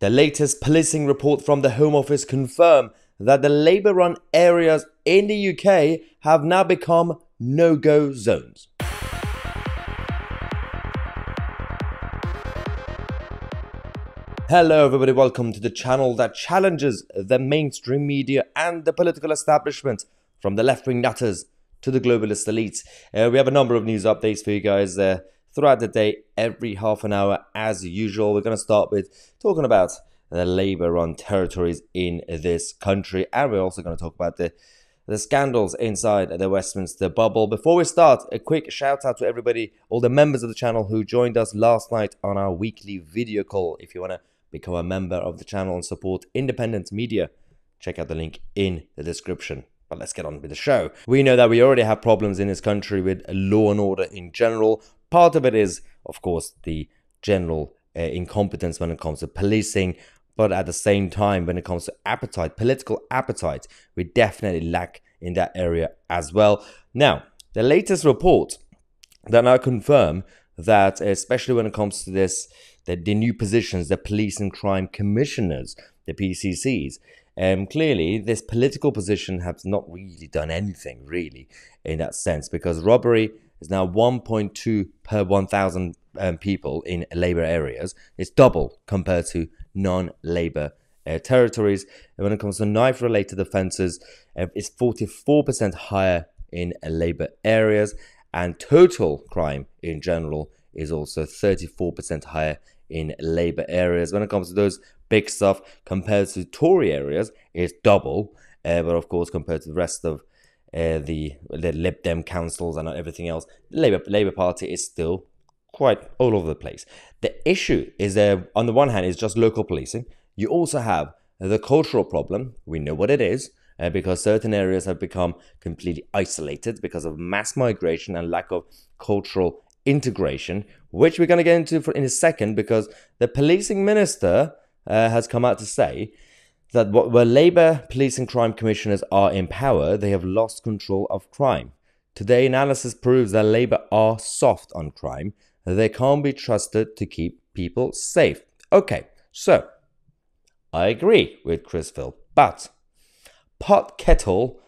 The latest policing report from the Home Office confirm that the Labour-run areas in the UK have now become no-go zones. Hello everybody, welcome to the channel that challenges the mainstream media and the political establishment, from the left-wing nutters to the globalist elites. We have a number of news updates for you guys throughout the day, every half an hour as usual. We're going to start with talking about the Labour-run territories in this country, and we're also going to talk about the scandals inside the Westminster bubble. Before we start, a quick shout out to everybody, all the members of the channel who joined us last night on our weekly video call. If you want to become a member of the channel and support independent media, check out the link in the description. But let's get on with the show. We know that we already have problems in this country with law and order in general. Part of it is, of course, the general incompetence when it comes to policing. But at the same time, when it comes to appetite, political appetite, we definitely lack in that area as well. Now, the latest report that now confirm that, especially when it comes to this, the new positions, the police and crime commissioners, the PCCs, clearly this political position has not really done anything really in that sense, because robbery is now 1.2 per 1,000 people in Labour areas. It's double compared to non-Labour territories. And when it comes to knife-related offences, it's 44% higher in Labour areas, and total crime in general is also 34% higher in Labour areas. When it comes to those big stuff, compared to Tory areas, it's double. But of course, compared to the rest of the Lib Dem councils and everything else, the Labour Party is still quite all over the place. The issue is, on the one hand, is just local policing. You also have the cultural problem. We know what it is, because certain areas have become completely isolated because of mass migration and lack of cultural integration, which we're going to get into in a second, because the policing minister has come out to say that where Labour police and crime commissioners are in power, they have lost control of crime. Today, analysis proves that Labour are soft on crime. They can't be trusted to keep people safe. Okay, so I agree with Chris Phil, but pot kettle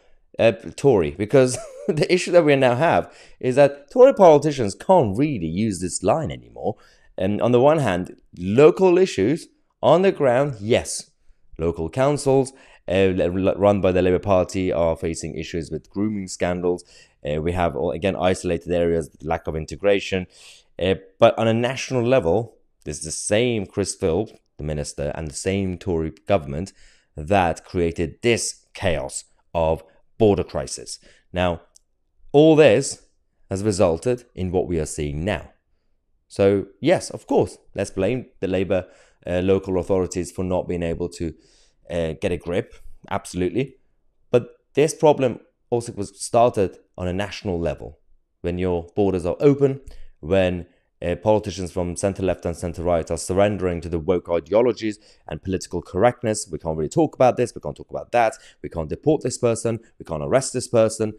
Tory, because the issue that we now have is that Tory politicians can't really use this line anymore. And on the one hand, local issues on the ground, yes, local councils run by the Labour Party are facing issues with grooming scandals. We have, again, isolated areas, lack of integration. But on a national level, there's the same Chris Phil, the minister, and the same Tory government that created this chaos of border crisis. Now, all this has resulted in what we are seeing now. So, yes, of course, let's blame the Labour local authorities for not being able to get a grip. Absolutely. But this problem also was started on a national level. When your borders are open, when politicians from centre-left and centre-right are surrendering to the woke ideologies and political correctness. We can't really talk about this, we can't talk about that, we can't deport this person, we can't arrest this person,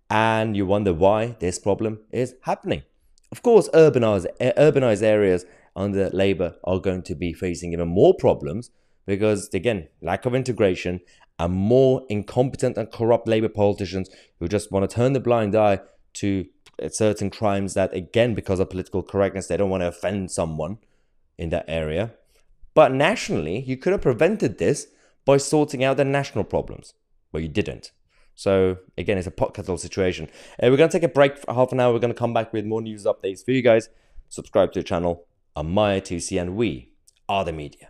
and you wonder why this problem is happening. Of course, urbanized areas under Labour are going to be facing even more problems because, again, lack of integration and more incompetent and corrupt Labour politicians who just want to turn the blind eye to certain crimes that, again, because of political correctness, they don't want to offend someone in that area. But nationally, you could have prevented this by sorting out the national problems, but you didn't. So, again, it's a pot kettle situation. We're going to take a break for half an hour. We're going to come back with more news updates for you guys. Subscribe to the channel. I'm Mahyar, Tousi, and we are the media.